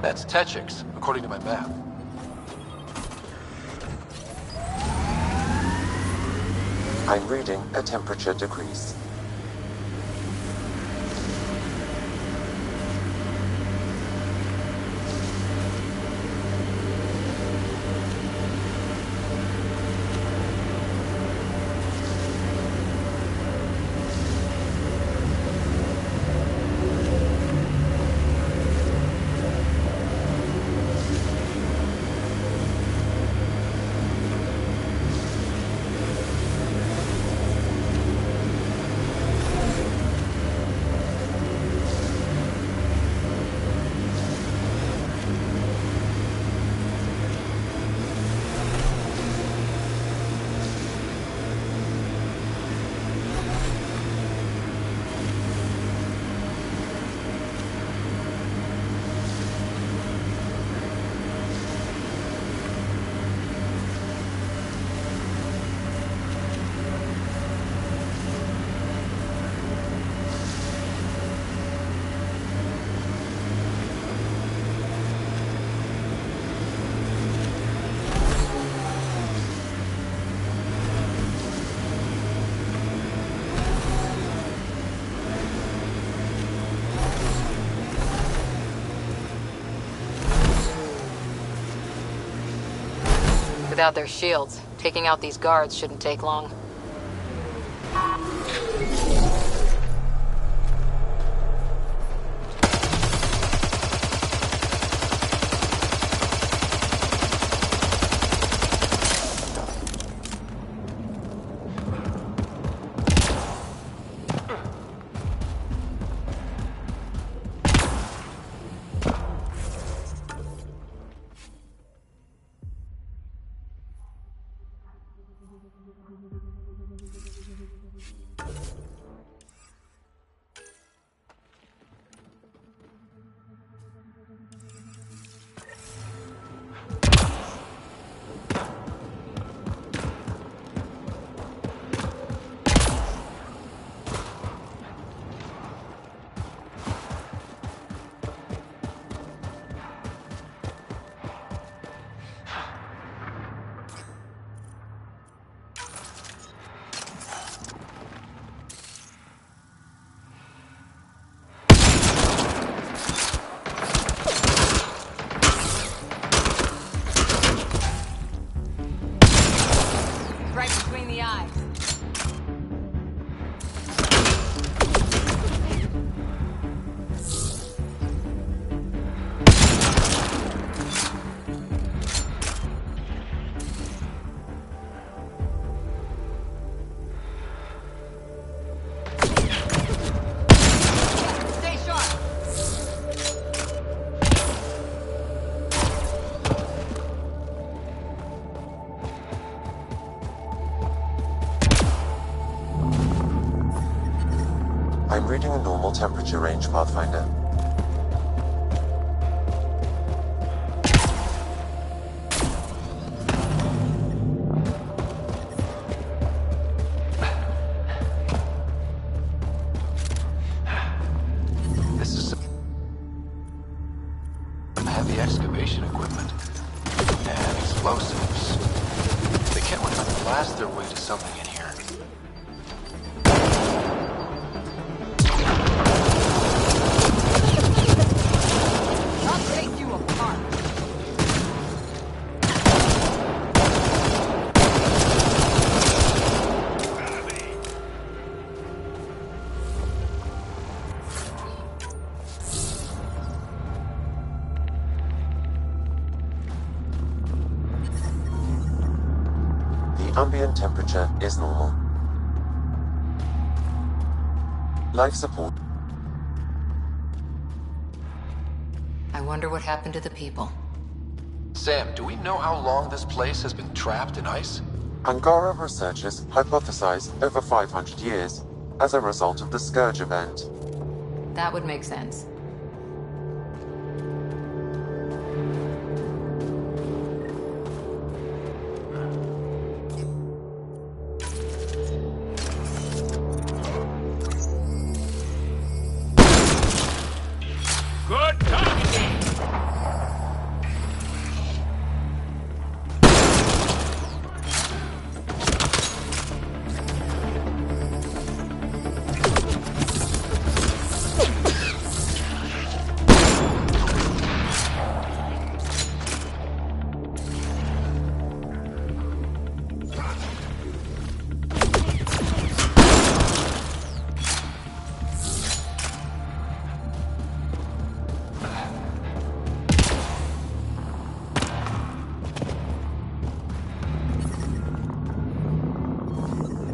That's Techix, according to my map. I'm reading a temperature decrease. Without their shields, taking out these guards shouldn't take long. I'm reading a normal temperature range, Pathfinder. This is some heavy excavation equipment and explosives. They can't want to blast their way to something in here. I'll take you apart. The ambient temperature is normal. Life support. I wonder what happened to the people. Sam, do we know how long this place has been trapped in ice? Angara researchers hypothesize over 500 years as a result of the Scourge event. That would make sense. Good targeting!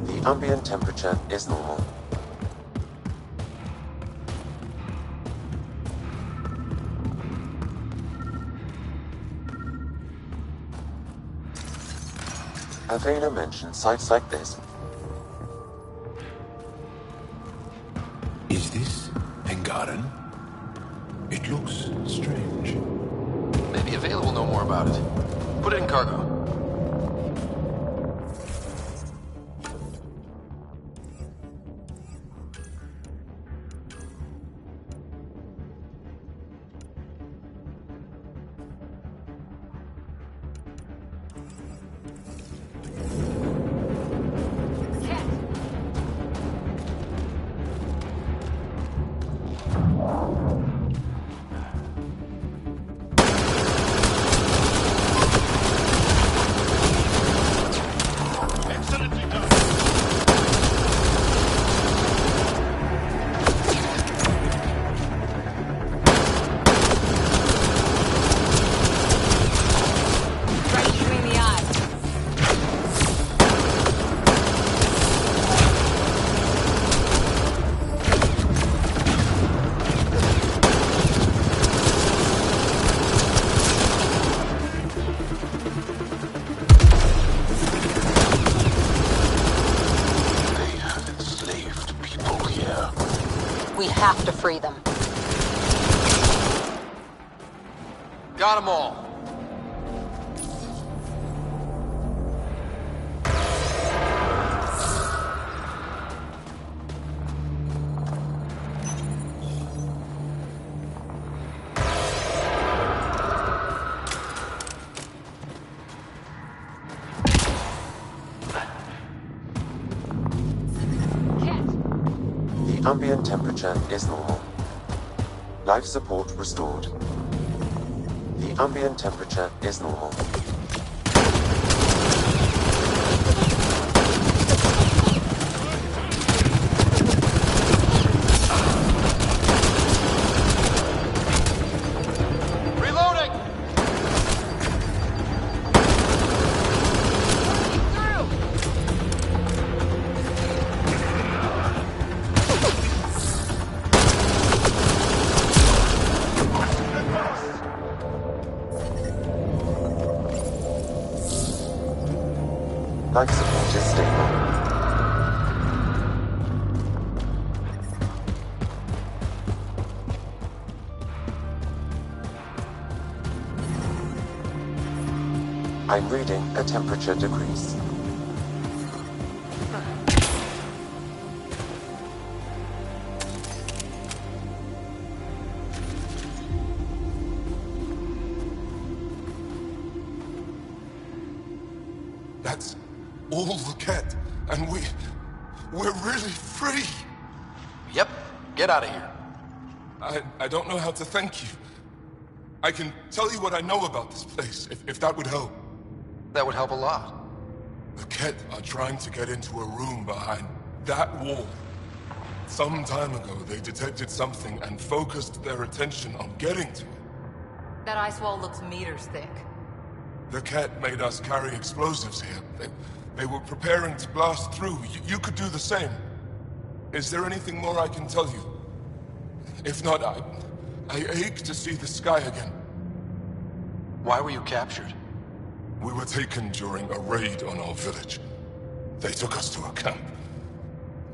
The ambient temperature is normal. Avena mentioned sites like this. Is this Angaran? It looks strange. Maybe Avail will know more about it. Put it in cargo. Excellently done! Right between the eyes. They have enslaved people here. We have to free them. Got them all. The ambient temperature is normal. Life support restored. The ambient temperature is normal. Reloading! Life support is stable. I'm reading a temperature decrease. That's all the Ket, and we're really free. Yep, get out of here. I don't know how to thank you. I can tell you what I know about this place, if that would help. That would help a lot. The Ket are trying to get into a room behind that wall. Some time ago, they detected something and focused their attention on getting to it. That ice wall looks meters thick. The Ket made us carry explosives here. They were preparing to blast through. You could do the same. Is there anything more I can tell you? If not, I ache to see the sky again. Why were you captured? We were taken during a raid on our village. They took us to a camp,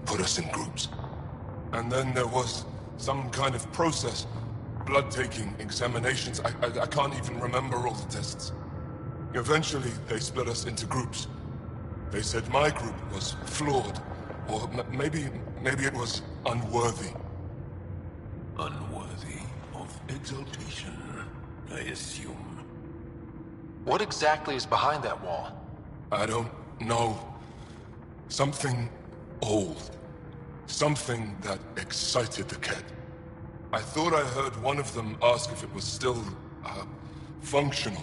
put us in groups. And then there was some kind of process. Blood-taking, examinations. I can't even remember all the tests. Eventually, they split us into groups. They said my group was flawed, or maybe it was unworthy. Unworthy of exaltation, I assume. What exactly is behind that wall? I don't know. Something old. Something that excited the Ket. I thought I heard one of them ask if it was still, functional.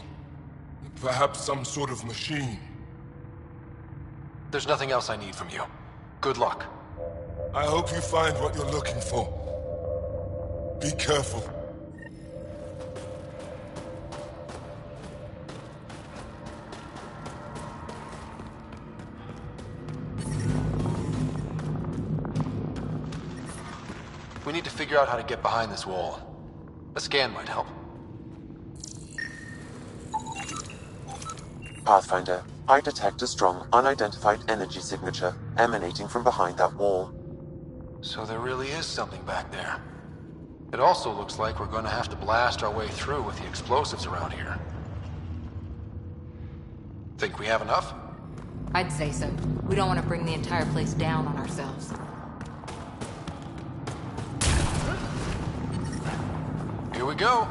Perhaps some sort of machine. There's nothing else I need from you. Good luck. I hope you find what you're looking for. Be careful. We need to figure out how to get behind this wall. A scan might help. Pathfinder, I detect a strong, unidentified energy signature emanating from behind that wall. So there really is something back there. It also looks like we're going to have to blast our way through with the explosives around here. Think we have enough? I'd say so. We don't want to bring the entire place down on ourselves. Here we go.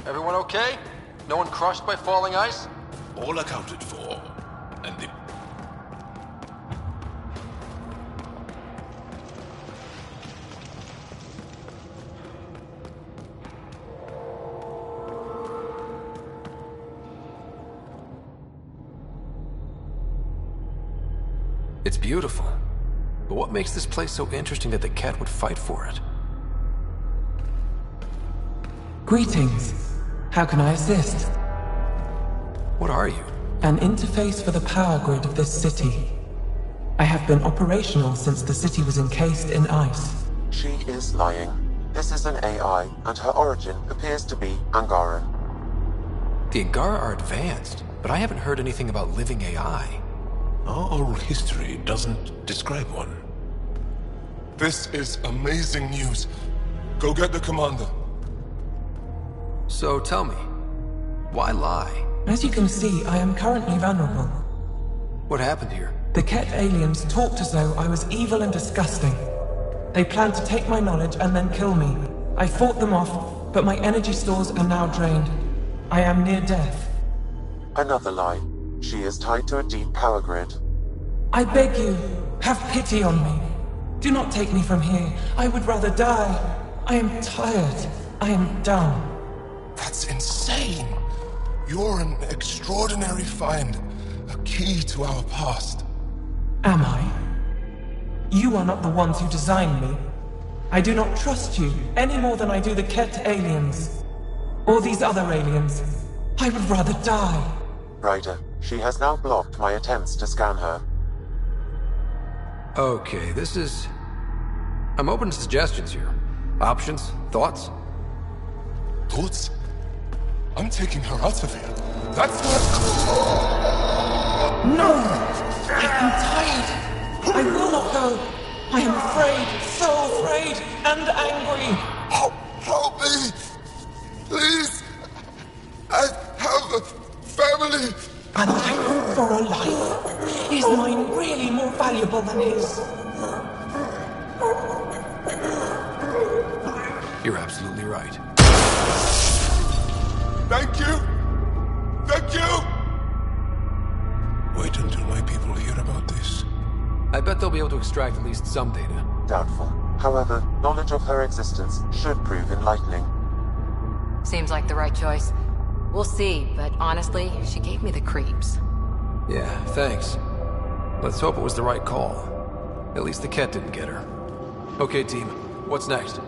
Everyone okay? No one crushed by falling ice? All accounted for. And the... It's beautiful. But what makes this place so interesting that the Ket would fight for it? Greetings. How can I assist? What are you? An interface for the power grid of this city. I have been operational since the city was encased in ice. She is lying. This is an AI, and her origin appears to be Angaran. The Angara are advanced, but I haven't heard anything about living AI. Our oral history doesn't describe one. This is amazing news. Go get the commander. So tell me, why lie? As you can see, I am currently vulnerable. What happened here? The Ket aliens talked as though I was evil and disgusting. They planned to take my knowledge and then kill me. I fought them off, but my energy stores are now drained. I am near death. Another lie. She is tied to a deep power grid. I beg you, have pity on me. Do not take me from here. I would rather die. I am tired. I am done. That's insane. You're an extraordinary find. A key to our past. Am I? You are not the ones who designed me. I do not trust you any more than I do the Ket aliens. Or these other aliens. I would rather die. Ryder, she has now blocked my attempts to scan her. Okay, this is... I'm open to suggestions here. Options? Thoughts? Thoughts? I'm taking her out of here. That's not... No! I am tired. I will not go. I am afraid, so afraid, and angry. Help me! Please! I have a family! A life for a life. Is mine really more valuable than his? You're absolutely right. Thank you! Thank you! Wait until my people hear about this. I bet they'll be able to extract at least some data. Doubtful. However, knowledge of her existence should prove enlightening. Seems like the right choice. We'll see, but honestly, she gave me the creeps. Yeah, thanks. Let's hope it was the right call. At least the cat didn't get her. Okay, team. What's next?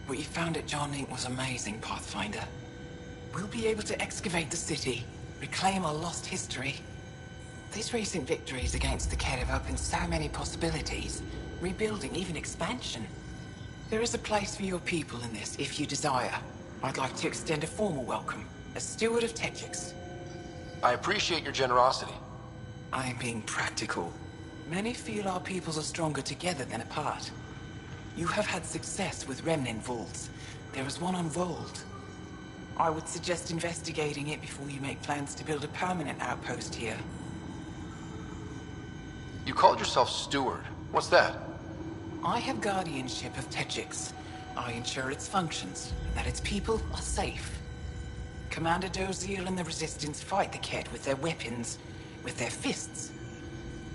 What you found at John Inc. was amazing, Pathfinder. We'll be able to excavate the city, reclaim our lost history. These recent victories against the Kett have opened so many possibilities. Rebuilding, even expansion. There is a place for your people in this, if you desire. I'd like to extend a formal welcome, as steward of Techix. I appreciate your generosity. I am being practical. Many feel our peoples are stronger together than apart. You have had success with remnant vaults. There is one on Vold. I would suggest investigating it before you make plans to build a permanent outpost here. You called yourself steward. What's that? I have guardianship of Techix. I ensure its functions, and that its people are safe. Commander Dozier and the Resistance fight the Kett with their weapons, with their fists.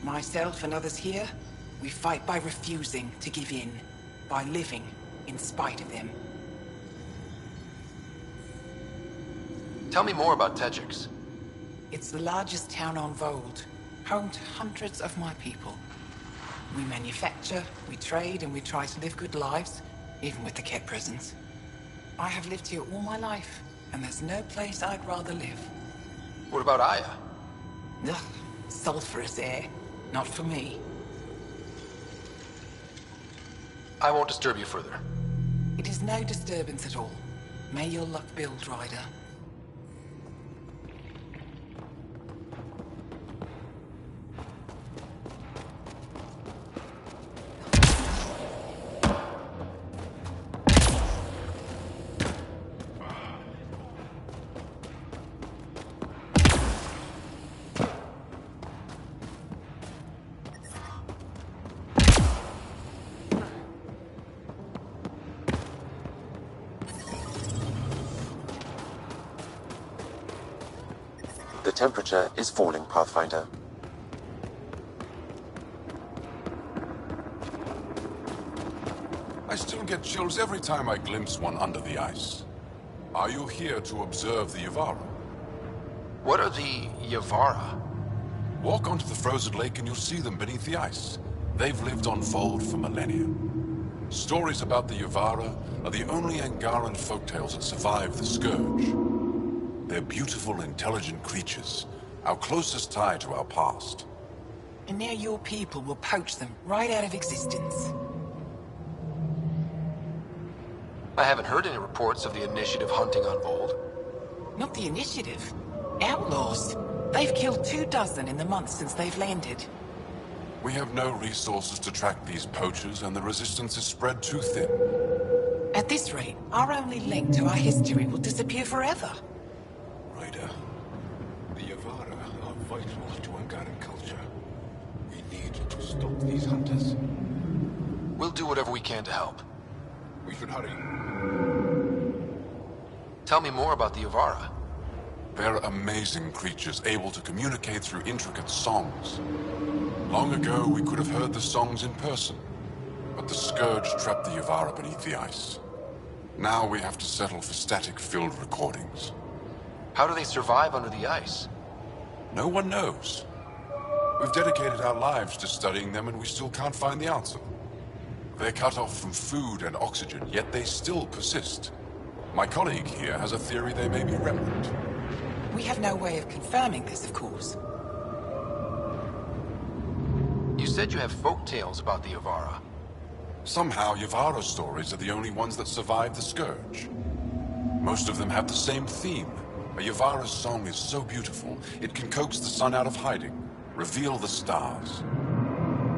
Myself and others here, we fight by refusing to give in, by living in spite of them. Tell me more about Techix. It's the largest town on Vold, home to hundreds of my people. We manufacture, we trade, and we try to live good lives, even with the Kett presence. I have lived here all my life, and there's no place I'd rather live. What about Aya? Ugh, sulfurous air. Not for me. I won't disturb you further. It is no disturbance at all. May your luck build, Ryder. The temperature is falling, Pathfinder. I still get chills every time I glimpse one under the ice. Are you here to observe the Yavara? What are the Yavara? Walk onto the frozen lake and you'll see them beneath the ice. They've lived on Vold for millennia. Stories about the Yavara are the only Angaran folktales that survive the Scourge. They're beautiful, intelligent creatures, our closest tie to our past. And now your people will poach them right out of existence. I haven't heard any reports of the Initiative hunting on Vold. Not the Initiative. Outlaws. They've killed 24 in the months since they've landed. We have no resources to track these poachers, and the resistance is spread too thin. At this rate, our only link to our history will disappear forever. Ryder, the Yavara are vital to Angaran culture. We need to stop these hunters. We'll do whatever we can to help. We should hurry. Tell me more about the Yavara. They're amazing creatures, able to communicate through intricate songs. Long ago, we could have heard the songs in person, but the Scourge trapped the Yavara beneath the ice. Now we have to settle for static-filled recordings. How do they survive under the ice? No one knows. We've dedicated our lives to studying them, and we still can't find the answer. They're cut off from food and oxygen, yet they still persist. My colleague here has a theory they may be remnant. We have no way of confirming this, of course. You said you have folk tales about the Yavara. Somehow, Yavara stories are the only ones that survive the Scourge. Most of them have the same theme. A Yavara's song is so beautiful, it can coax the sun out of hiding, reveal the stars.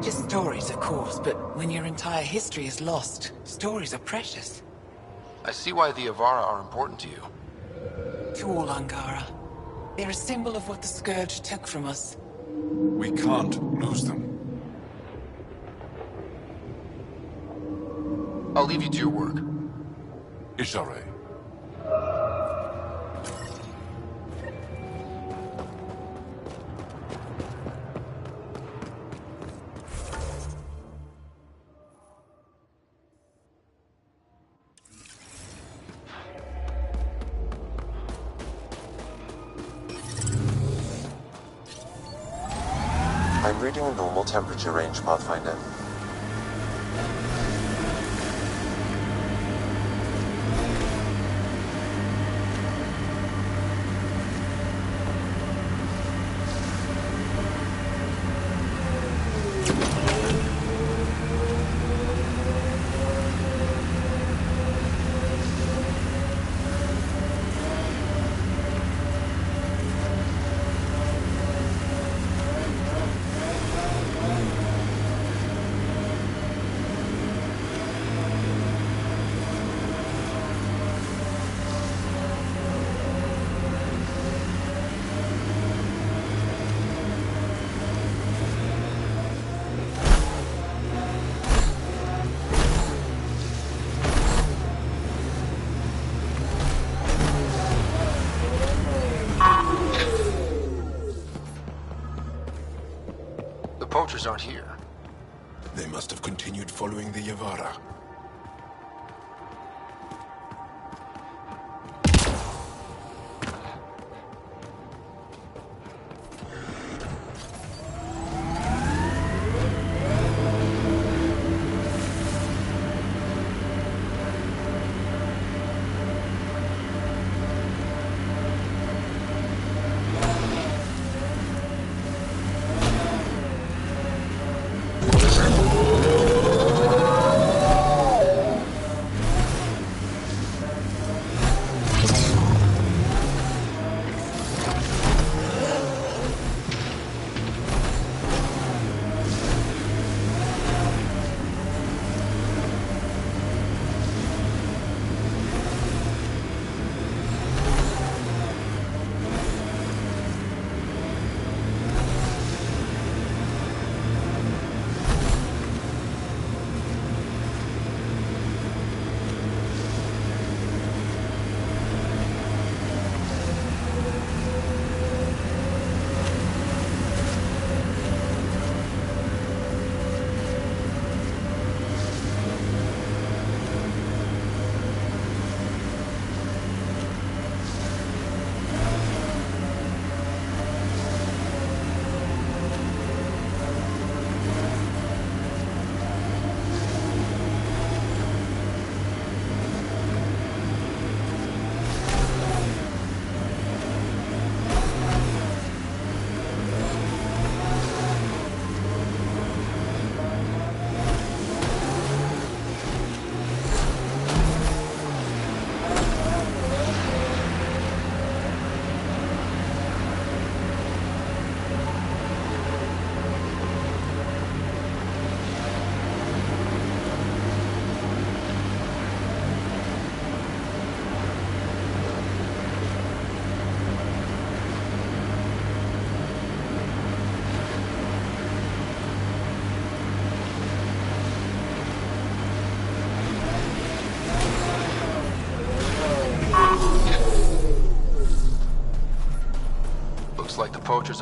Just stories, of course, but when your entire history is lost, stories are precious. I see why the Yavara are important to you. To all Angara. They're a symbol of what the Scourge took from us. We can't lose them. I'll leave you to your work. Ishare. I'm reading a normal temperature range, Pathfinder. The poachers aren't here. They must have continued following the Yavara.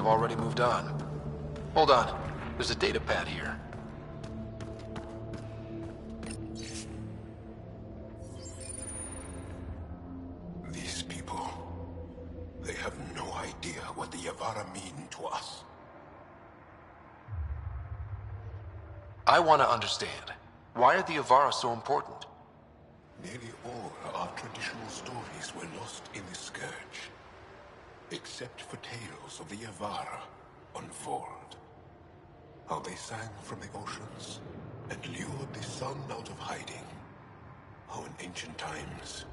have already moved on. Hold on. There's a data pad here. These people, they have no idea what the Yavara mean to us. I want to understand. Why are the Avara so important? Nearly all our traditional stories were lost in the Scourge, except for tales of the Yavara unfold. How they sang from the oceans and lured the sun out of hiding. How in ancient times,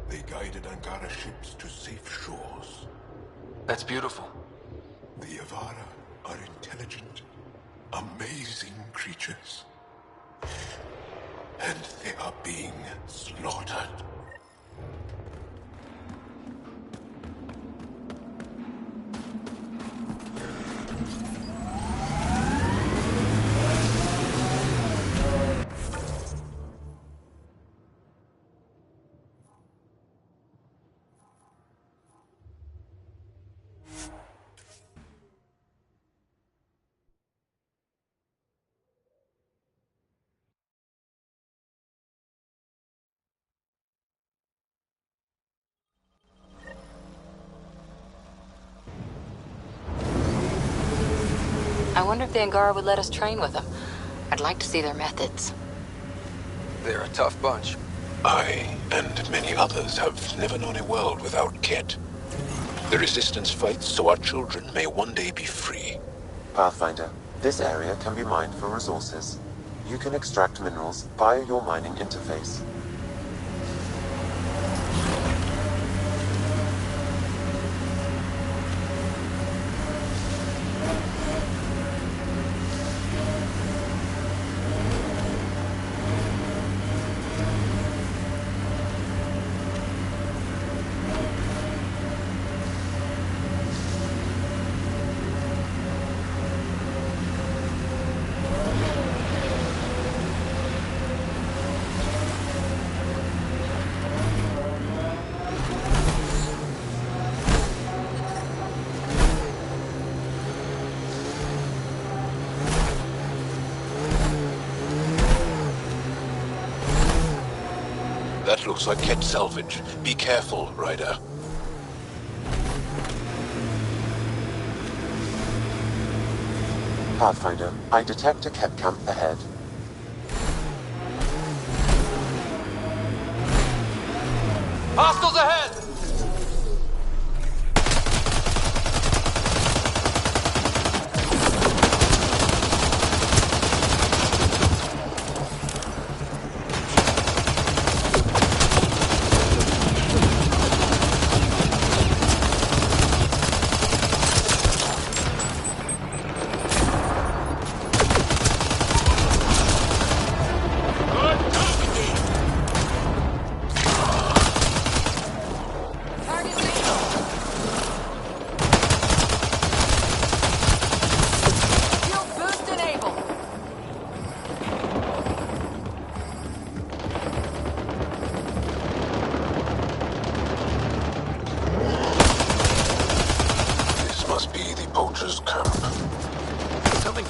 they guided Angara ships to safe shores. That's beautiful. The Yavara are intelligent, amazing creatures. And they are being slaughtered. I wonder if the Angara would let us train with them. I'd like to see their methods. They're a tough bunch. I and many others have never known a world without Ket. The Resistance fights so our children may one day be free. Pathfinder, this area can be mined for resources. You can extract minerals via your mining interface. That looks like Ket salvage. Be careful, Ryder. Pathfinder, I detect a Ket camp ahead. Hostiles ahead!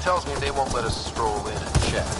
Tells me they won't let us stroll in and chat.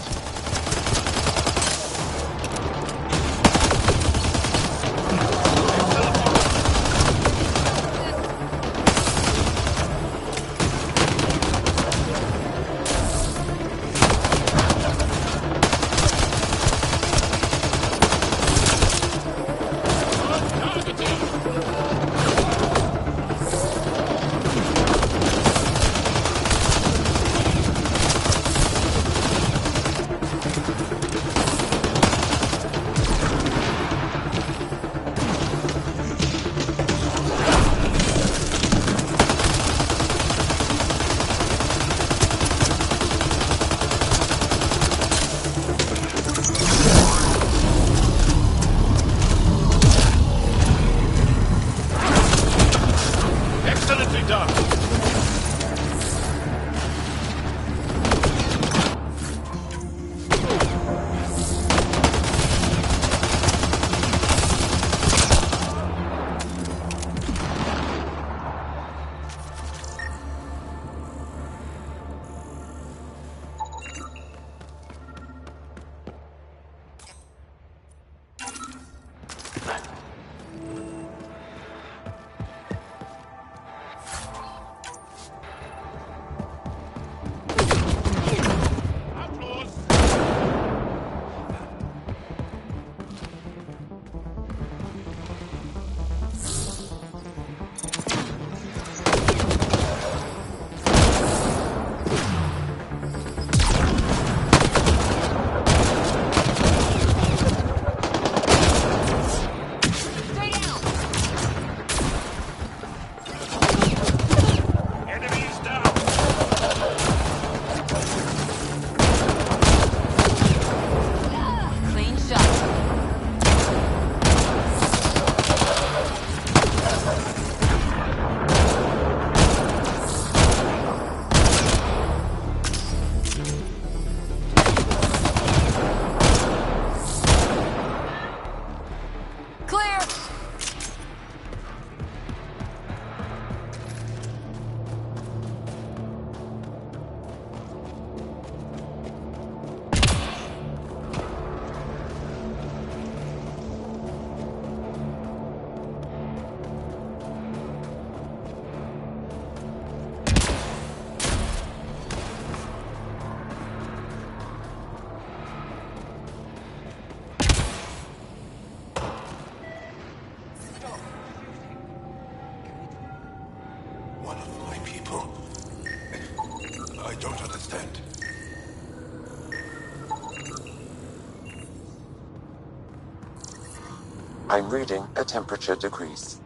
I'm reading a temperature decrease.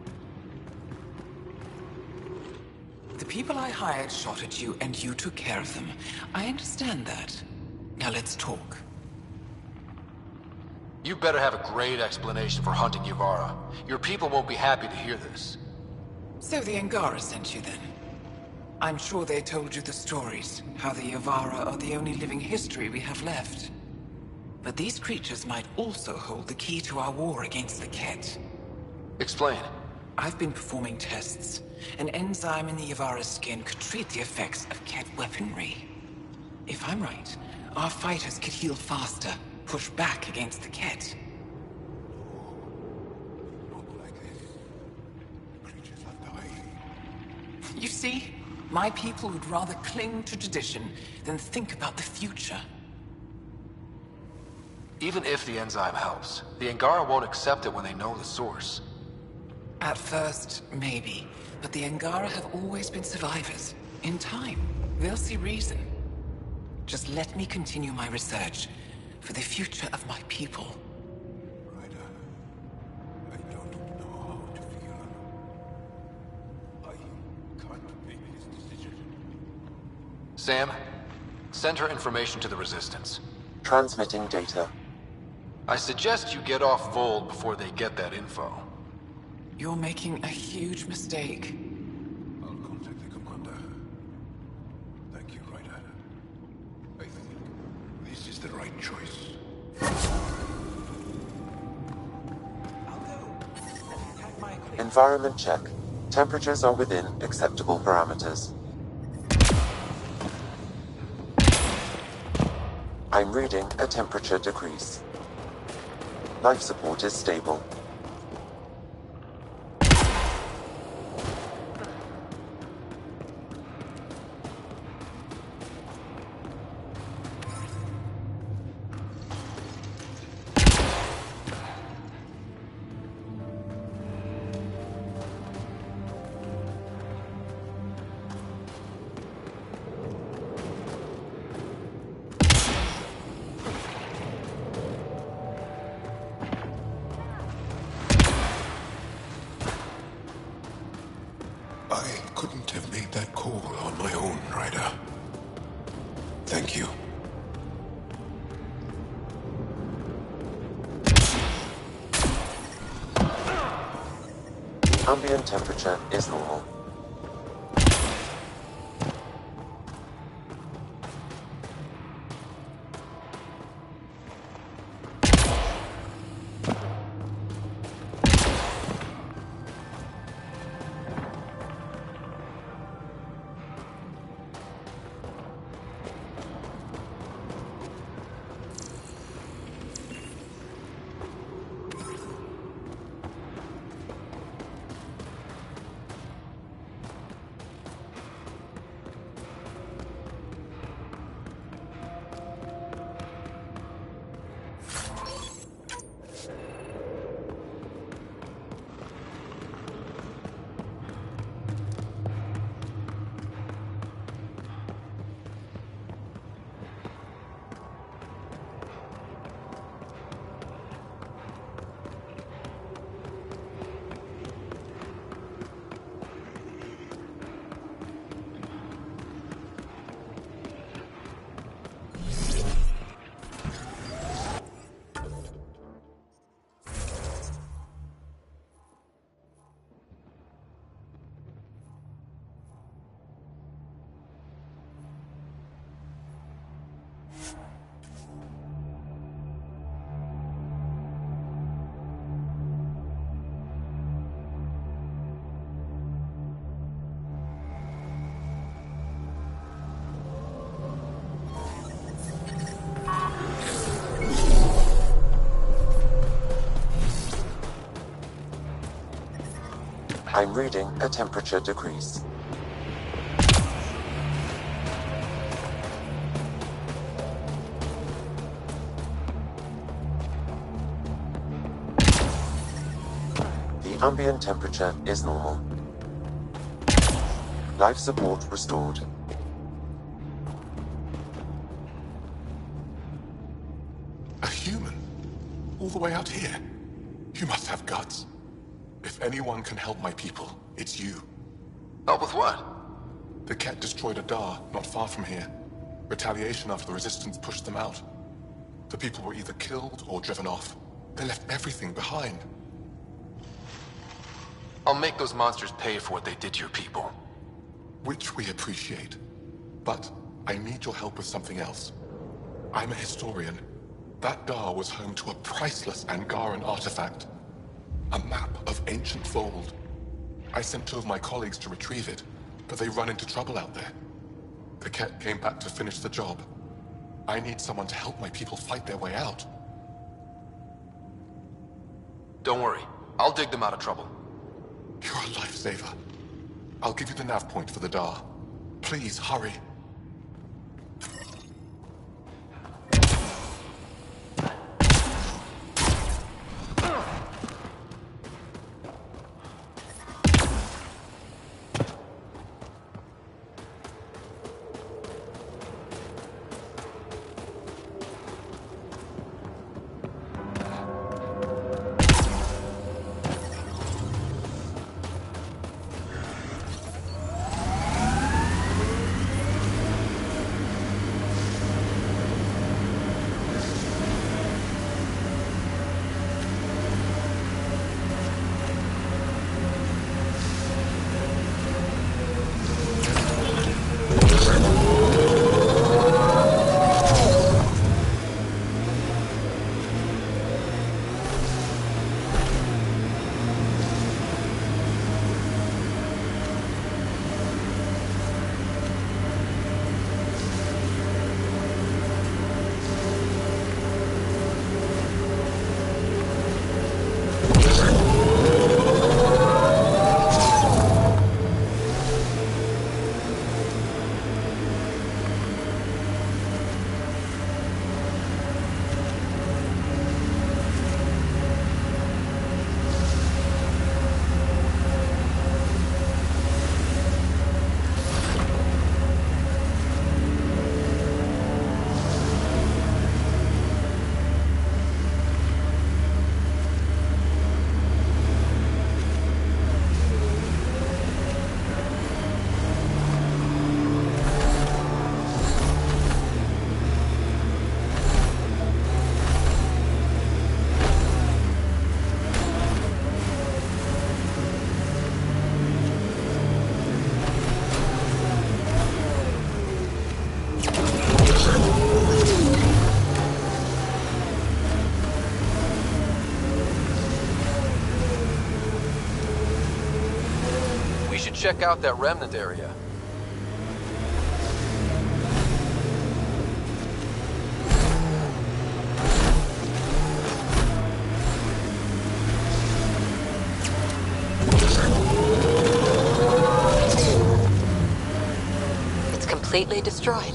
The people I hired shot at you, and you took care of them. I understand that. Now let's talk. You better have a great explanation for hunting Yuvara. Your people won't be happy to hear this. So the Angara sent you then? I'm sure they told you the stories, how the Yuvara are the only living history we have left. But these creatures might also hold the key to our war against the Ket. Explain. I've been performing tests. An enzyme in the Yuvara's skin could treat the effects of Ket weaponry. If I'm right, our fighters could heal faster, push back against the Ket. Not like this. Creatures are dying. You see, my people would rather cling to tradition than think about the future. Even if the enzyme helps, the Angara won't accept it when they know the source. At first, maybe. But the Angara have always been survivors. In time, they'll see reason. Just let me continue my research for the future of my people. Ryder, I don't know how to feel. I can't make this decision. Sam, send her information to the Resistance. Transmitting data. I suggest you get off Vold before they get that info. You're making a huge mistake. I'll contact the commander. Thank you, Ryder. I think this is the right choice. I'll go. Let me pack my equipment. Environment check. Temperatures are within acceptable parameters. I'm reading a temperature decrease. Life support is stable. I couldn't have made that call on my own, Ryder. Thank you. Ambient temperature is normal. I'm reading a temperature decrease. The ambient temperature is normal. Life support restored. A human? All the way out here? You must have guts. If anyone can help my people, it's you. Help with what? The Ket destroyed a Dar not far from here. Retaliation after the Resistance pushed them out. The people were either killed or driven off. They left everything behind. I'll make those monsters pay for what they did to your people. Which we appreciate. But I need your help with something else. I'm a historian. That Dar was home to a priceless Angaran artifact. A map of ancient Fold. I sent 2 of my colleagues to retrieve it, but they run into trouble out there. The Ket came back to finish the job. I need someone to help my people fight their way out. Don't worry. I'll dig them out of trouble. You're a lifesaver. I'll give you the nav point for the Dar. Please, hurry. Check out that remnant area. It's completely destroyed.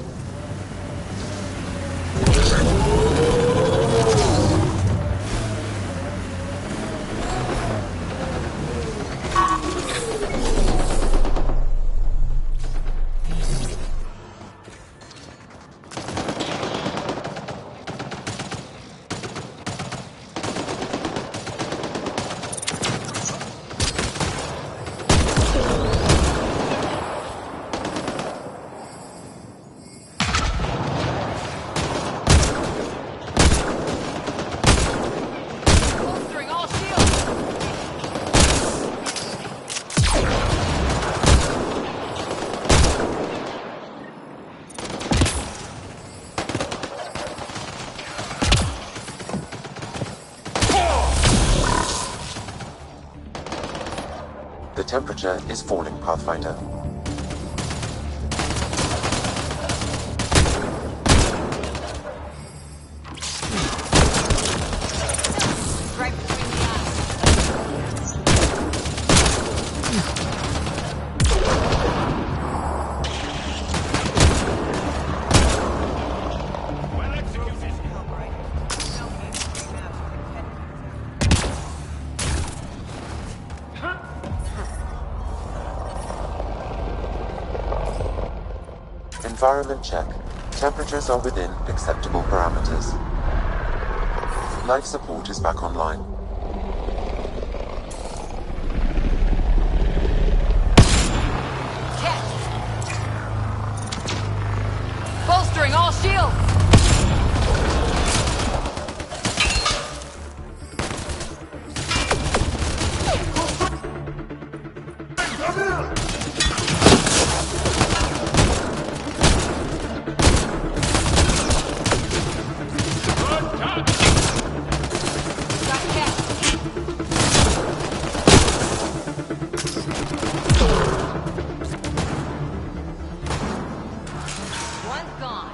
The temperature is falling, Pathfinder. Right between the eyes. Well executed. Environment check. Temperatures are within acceptable parameters. Life support is back online. Securing all shields! One's gone.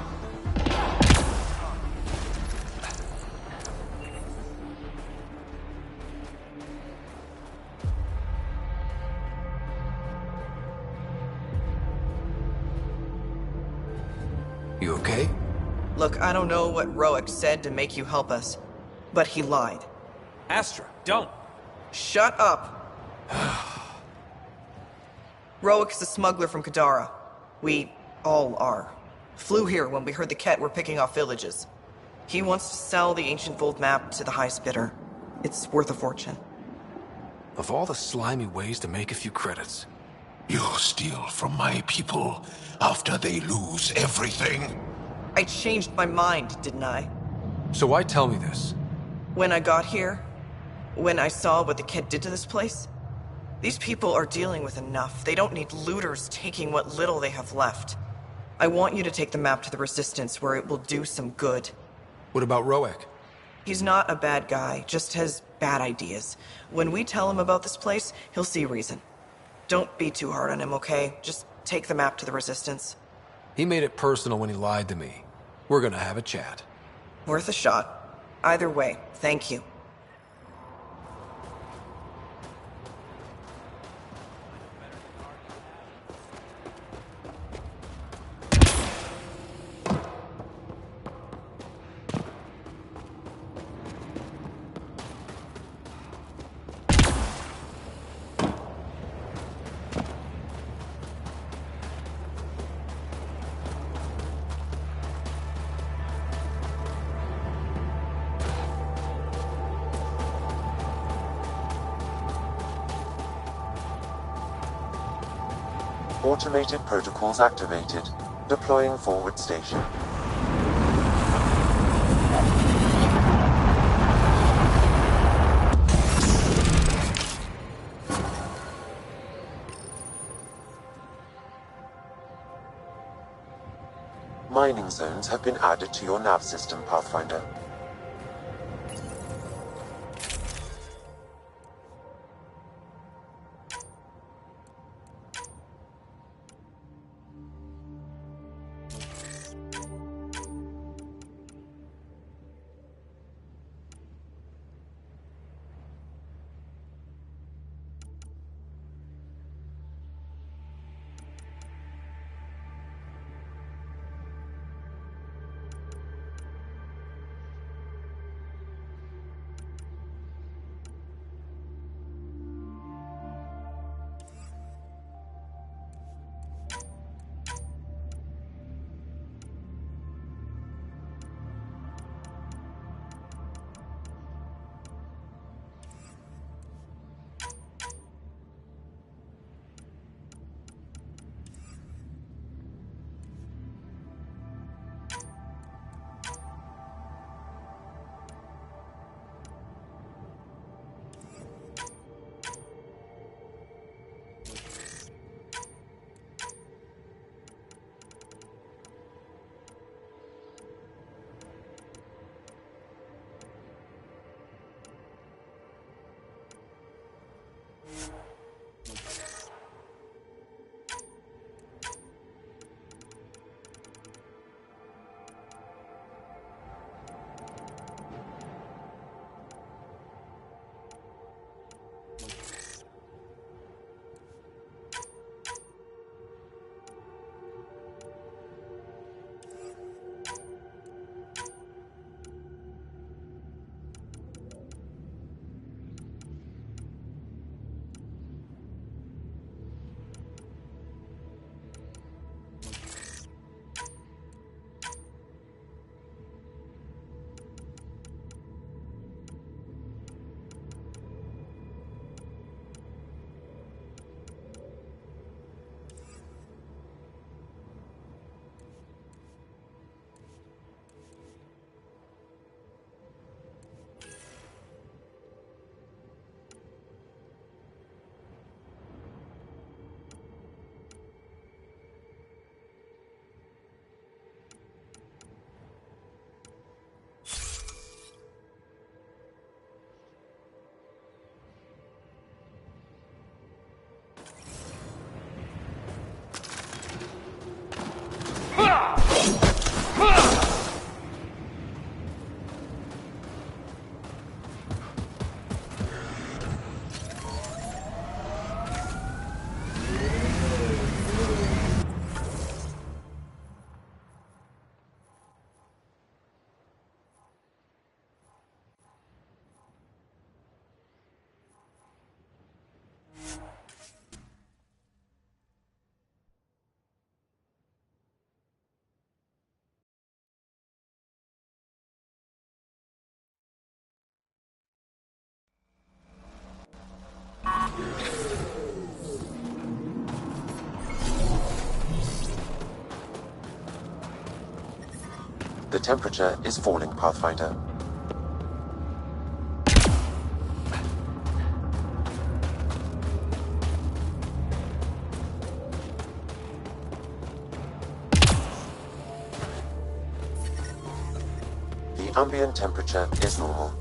You okay? Look, I don't know what Roic said to make you help us, but he lied. Astra, don't! Shut up! Roic's a smuggler from Kadara. We all are. Flew here when we heard the Ket were picking off villages. He wants to sell the ancient Fold map to the highest bidder. It's worth a fortune. Of all the slimy ways to make a few credits. You steal from my people after they lose everything? I changed my mind, didn't I? So why tell me this? When I got here, when I saw what the Ket did to this place, these people are dealing with enough. They don't need looters taking what little they have left. I want you to take the map to the Resistance where it will do some good. What about Roic? He's not a bad guy, just has bad ideas. When we tell him about this place, he'll see reason. Don't be too hard on him, okay? Just take the map to the Resistance. He made it personal when he lied to me. We're gonna have a chat. Worth a shot. Either way, thank you. Automated protocols activated. Deploying forward station. Mining zones have been added to your nav system, Pathfinder. The temperature is falling, Pathfinder. The ambient temperature is normal.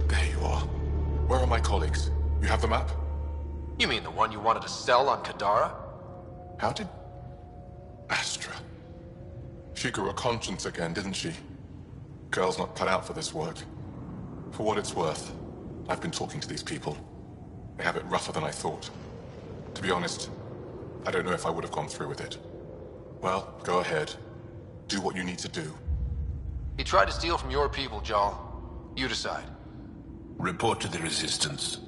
There you are. Where are my colleagues? You have the map? You mean the one you wanted to sell on Kadara? How did... Astra. She grew a conscience again, didn't she? Girl's not cut out for this work. For what it's worth, I've been talking to these people. They have it rougher than I thought. To be honest, I don't know if I would have gone through with it. Well, go ahead. Do what you need to do. He tried to steal from your people, Jarl. You decide. Report to the Resistance.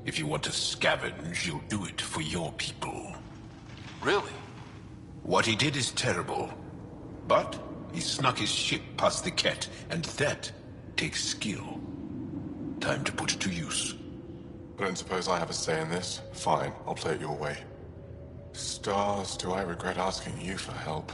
If you want to scavenge, you'll do it for your people. Really? What he did is terrible. But he snuck his ship past the Ket, and that takes skill. Time to put it to use. I don't suppose I have a say in this. Fine, I'll play it your way. Stars, do I regret asking you for help?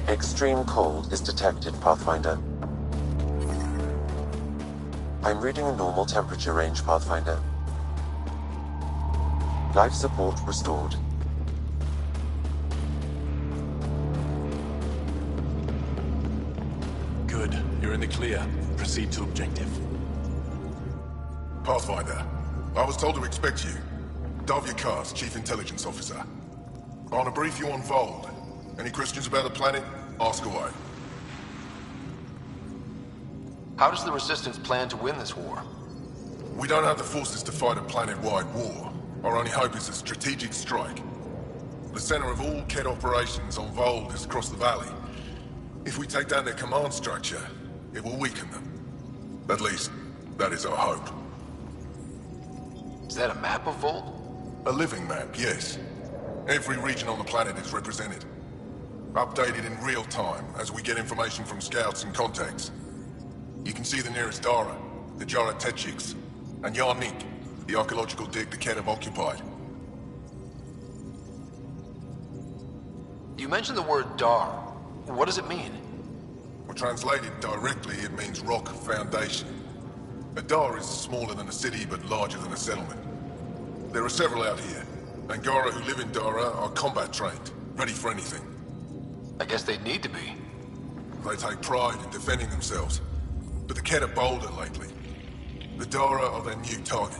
Extreme cold is detected, Pathfinder. I'm reading a normal temperature range, Pathfinder. Life support restored. Good. You're in the clear. Proceed to objective. Pathfinder, I was told to expect you. Davia, Chief Intelligence Officer. I want to brief you on Vold. Any questions about the planet? Ask away. How does the Resistance plan to win this war? We don't have the forces to fight a planet-wide war. Our only hope is a strategic strike. The center of all Ket operations on Vold is across the valley. If we take down their command structure, it will weaken them. At least, that is our hope. Is that a map of Volt? A living map, yes. Every region on the planet is represented. Updated in real time as we get information from scouts and contacts. You can see the nearest Dara, the Jara Tetchiks, and Yarnik, the archaeological dig the Ket have occupied. You mentioned the word Dar. What does it mean? Well, translated directly, it means rock foundation. A Dar is smaller than a city, but larger than a settlement. There are several out here. Angara who live in Dara are combat trained, ready for anything. I guess they'd need to be. They take pride in defending themselves. But the Ket are bolder lately. The Dara are their new target.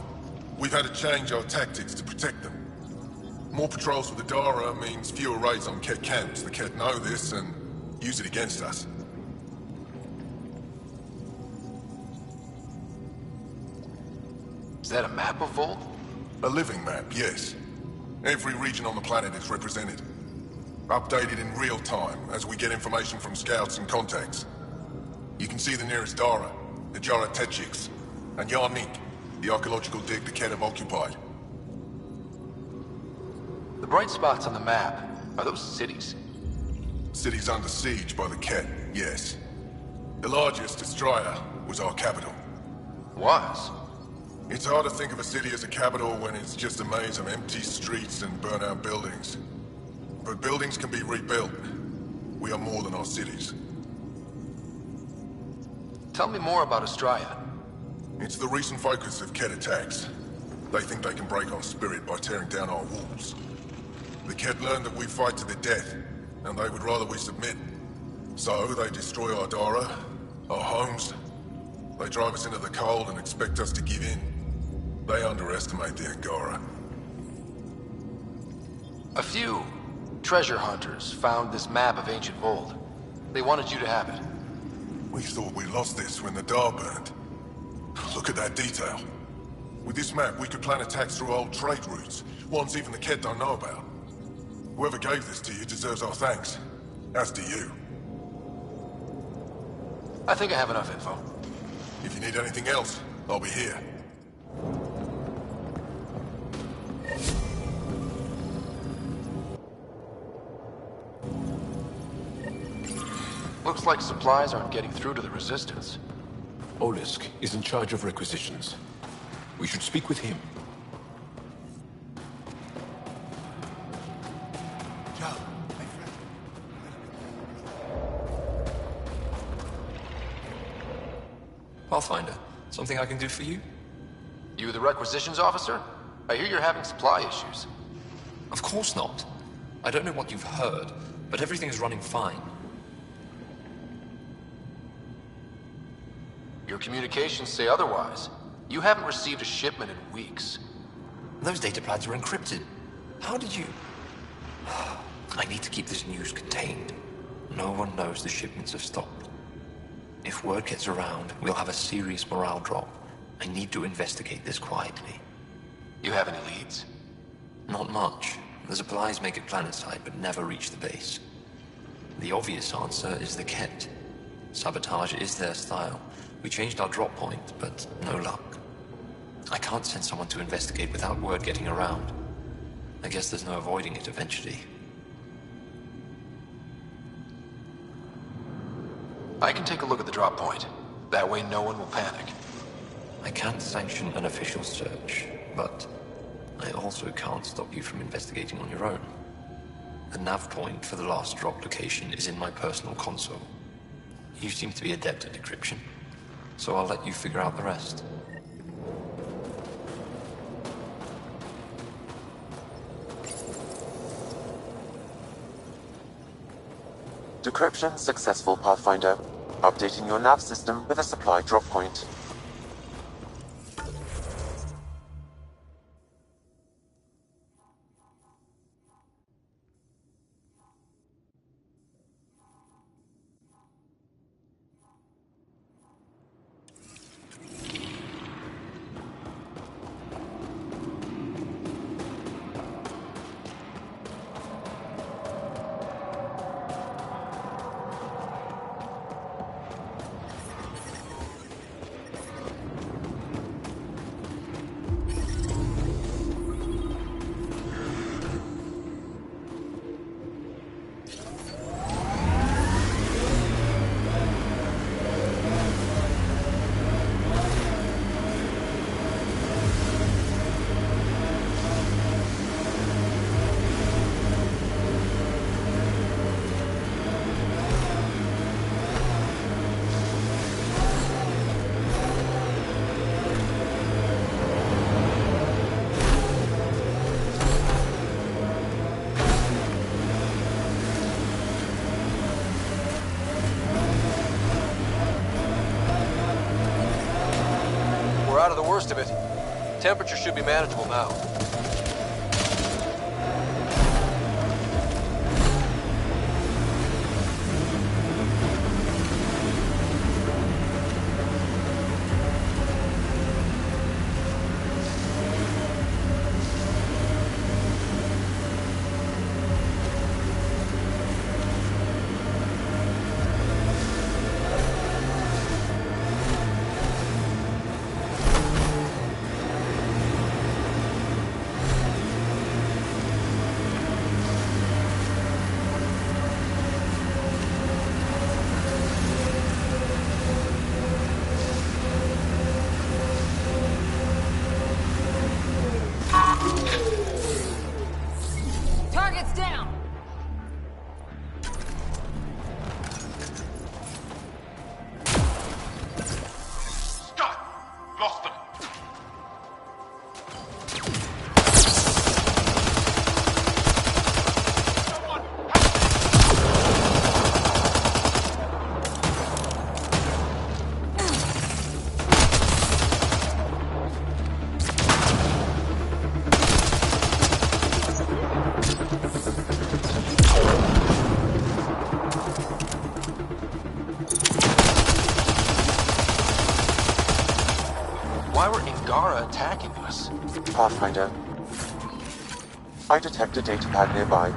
We've had to change our tactics to protect them. More patrols for the Dara means fewer raids on Ket camps. The Ket know this and use it against us. Is that a map of Volt? A living map, yes. Every region on the planet is represented. Updated in real time as we get information from scouts and contacts. You can see the nearest Dara, the Jara Tetchiks, and Yarnik, the archaeological dig the Ket have occupied. The bright spots on the map, are those cities? Cities under siege by the Ket, yes. The largest, Estraya, was our capital. Was? It's hard to think of a city as a capital when it's just a maze of empty streets and burnt-out buildings. But buildings can be rebuilt. We are more than our cities. Tell me more about Estraya. It's the recent focus of Ket attacks. They think they can break our spirit by tearing down our walls. The Ket learned that we fight to the death, and they would rather we submit. So they destroy our Dara, our homes, They drive us into the cold and expect us to give in. They underestimate the Angara. A few treasure hunters found this map of ancient Vold. They wanted you to have it. We thought we lost this when the Dar burned. Look at that detail. With this map, we could plan attacks through old trade routes, ones even the Kett don't know about. Whoever gave this to you deserves our thanks. As do you. I think I have enough info. If you need anything else, I'll be here. Looks like supplies aren't getting through to the Resistance. Olisk is in charge of requisitions. We should speak with him. Pathfinder, something I can do for you? You the requisitions officer? I hear you're having supply issues. Of course not. I don't know what you've heard, but everything is running fine. Your communications say otherwise. You haven't received a shipment in weeks. Those data pads were encrypted. How did you... I need to keep this news contained. No one knows the shipments have stopped. If word gets around, we'll have a serious morale drop. I need to investigate this quietly. You have any leads? Not much. The supplies make it planetside, but never reach the base. The obvious answer is the Kett. Sabotage is their style. We changed our drop point, but no luck. I can't send someone to investigate without word getting around. I guess there's no avoiding it eventually. I can take a look at the drop point. That way no one will panic. I can't sanction an official search, but I also can't stop you from investigating on your own. The nav point for the last drop location is in my personal console. You seem to be adept at decryption, so I'll let you figure out the rest. Decryption successful, Pathfinder. Updating your nav system with a supply drop point. We're out of the worst of it. Temperature should be manageable now. Target's down! Scott! Lost them! Why were Angara attacking us? Pathfinder, I detect a datapad nearby.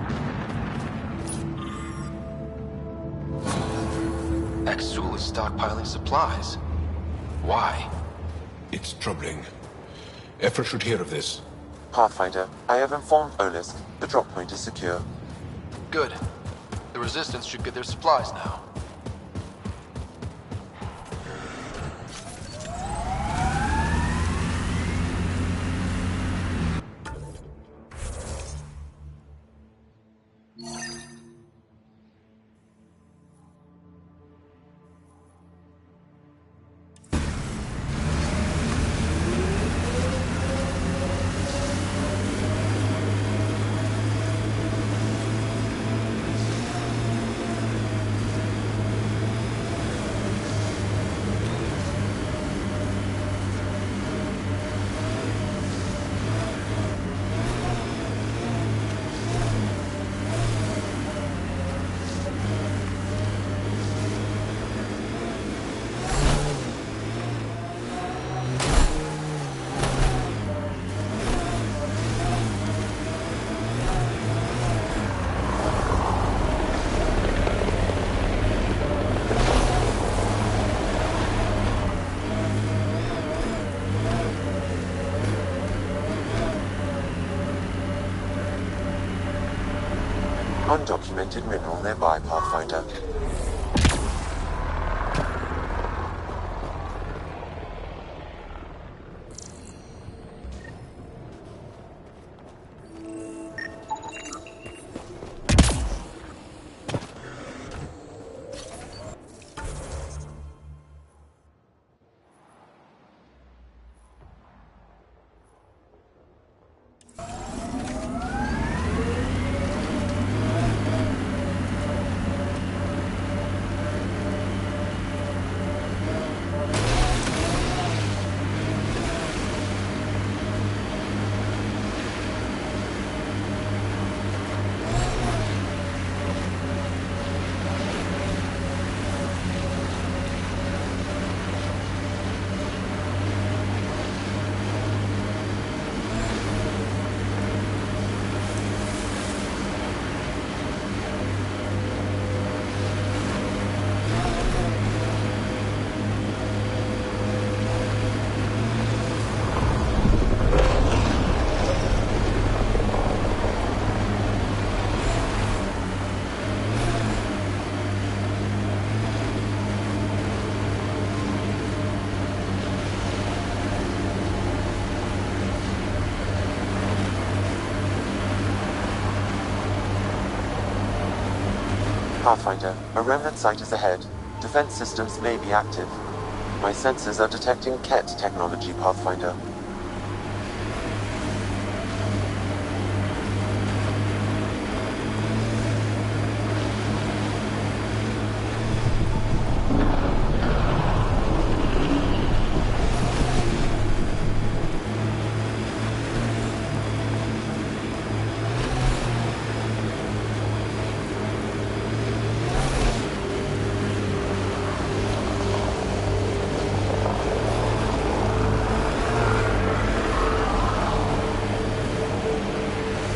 Exul is stockpiling supplies. Why? It's troubling. Effort should hear of this. Pathfinder, I have informed Olisk. The drop point is secure. Good. The Resistance should get their supplies now. Undocumented mineral nearby, Pathfinder. Pathfinder, a remnant site is ahead. Defense systems may be active. My sensors are detecting Ket technology, Pathfinder.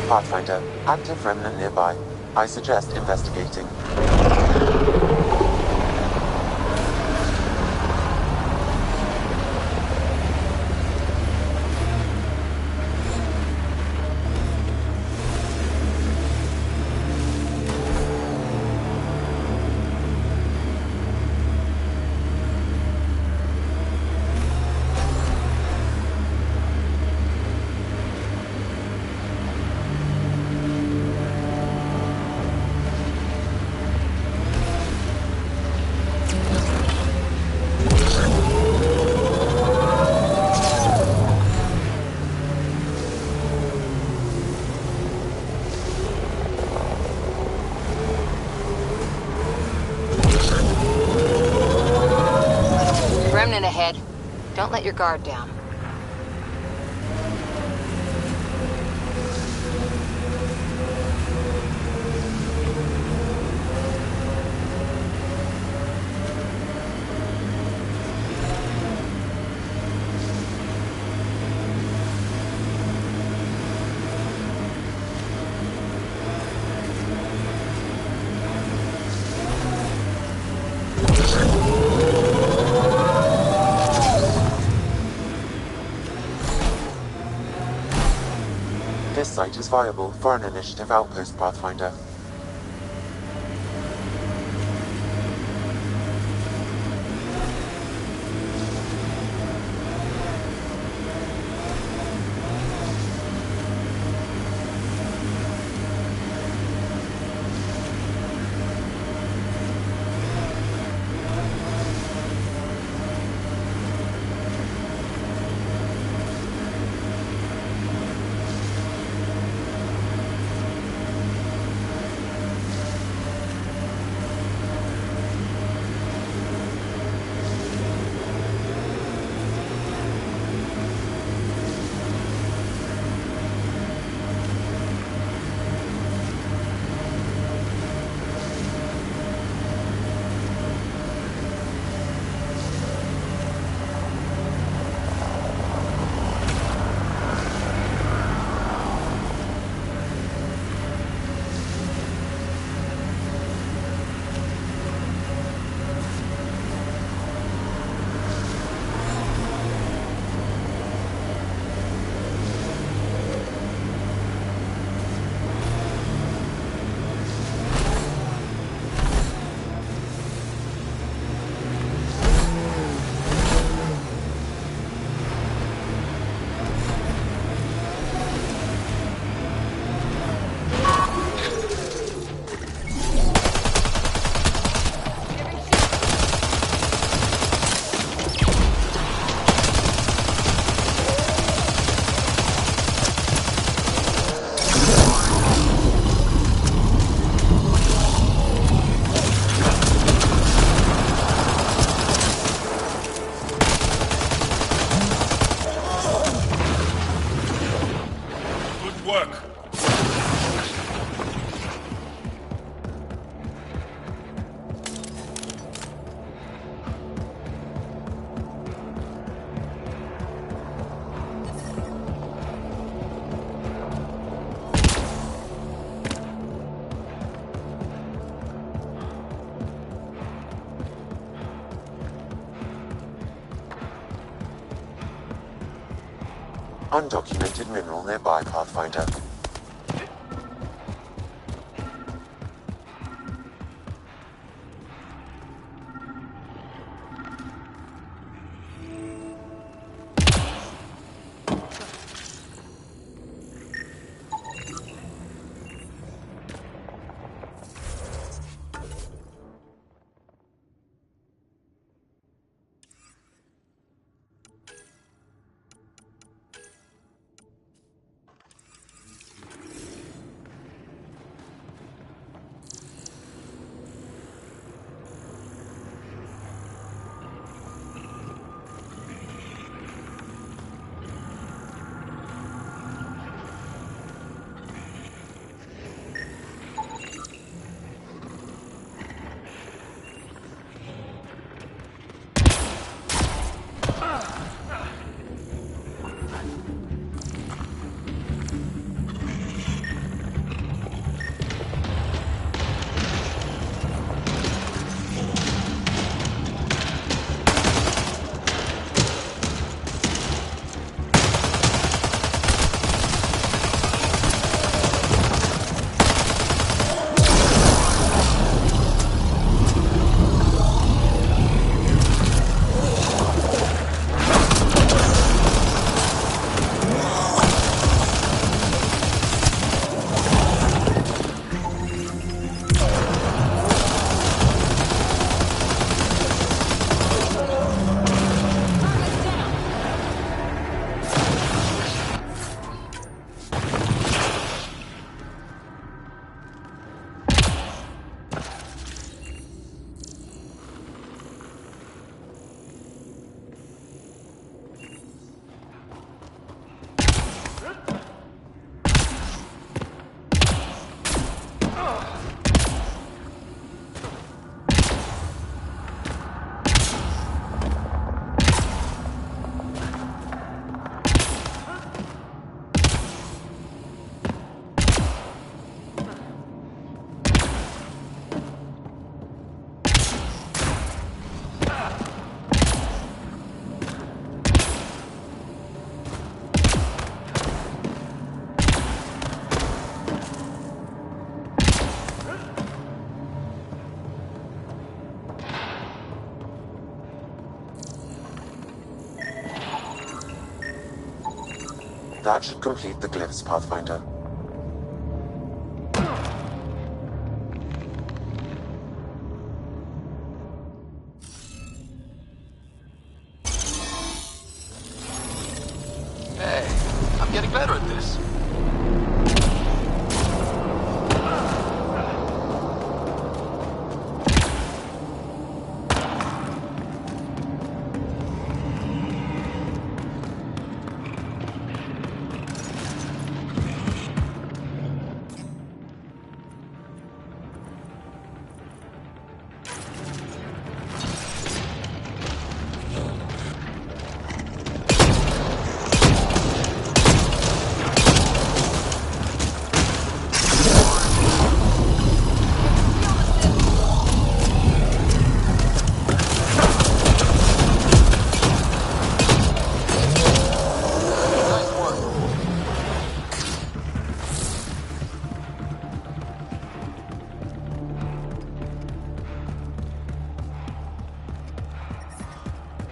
Pathfinder, active remnant nearby. I suggest investigating. Remnant ahead. Don't let your guard down. This site is viable for an initiative outpost, Pathfinder. Undocumented mineral nearby, Pathfinder. That should complete the glyphs, Pathfinder. Hey, I'm getting better at this.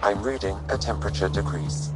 I'm reading a temperature decrease.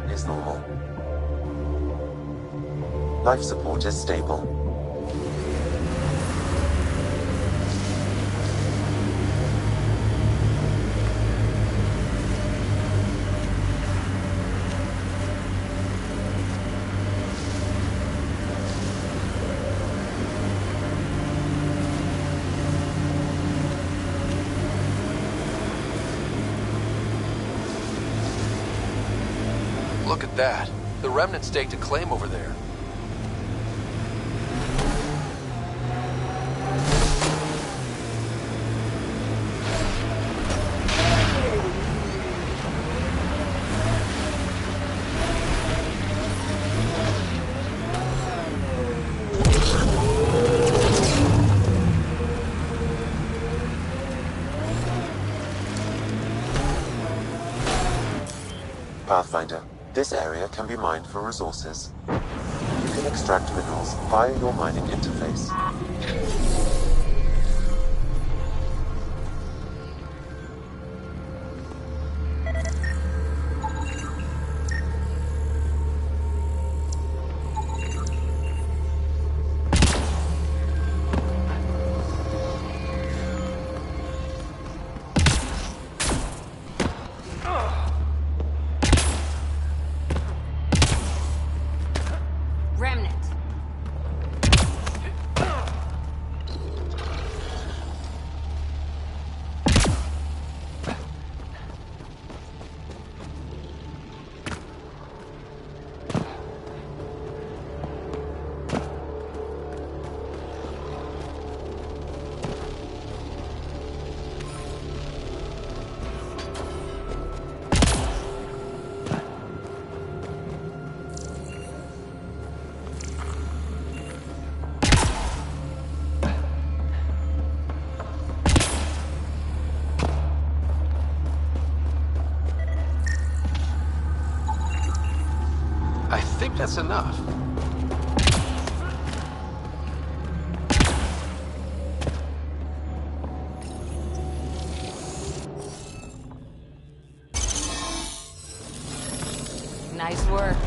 Is normal. Life support is stable. Look at that. The Remnant staked a claim over there. Pathfinder, this area can be mined for resources. You can extract minerals via your mining interface. Remnant. I think that's enough. Nice work.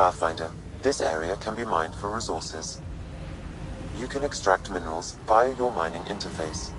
Pathfinder, this area can be mined for resources. You can extract minerals via your mining interface.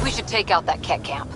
We should take out that Ket camp.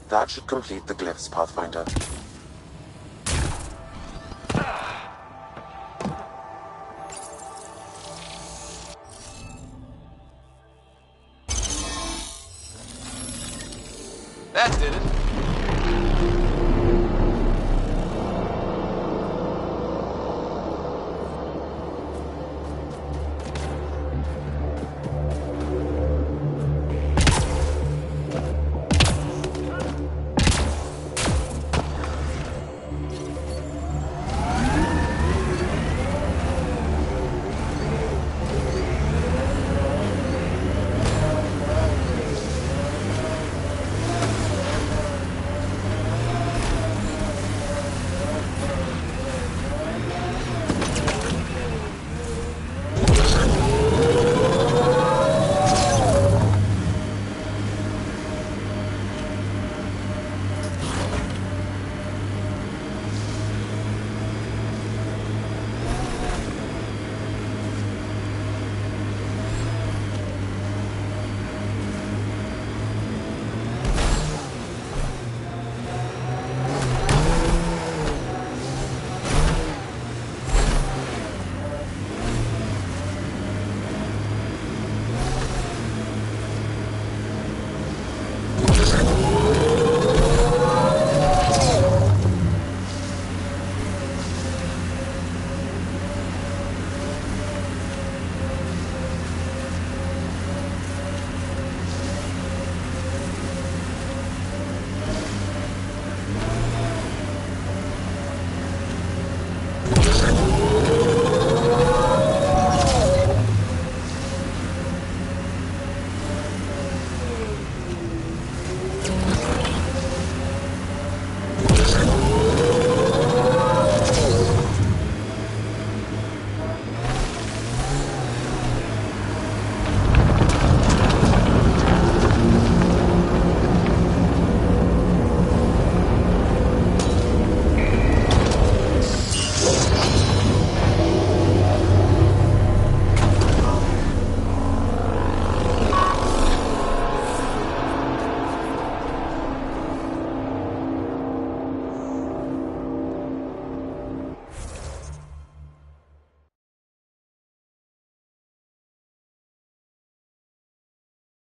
That should complete the glyphs, Pathfinder. That did it.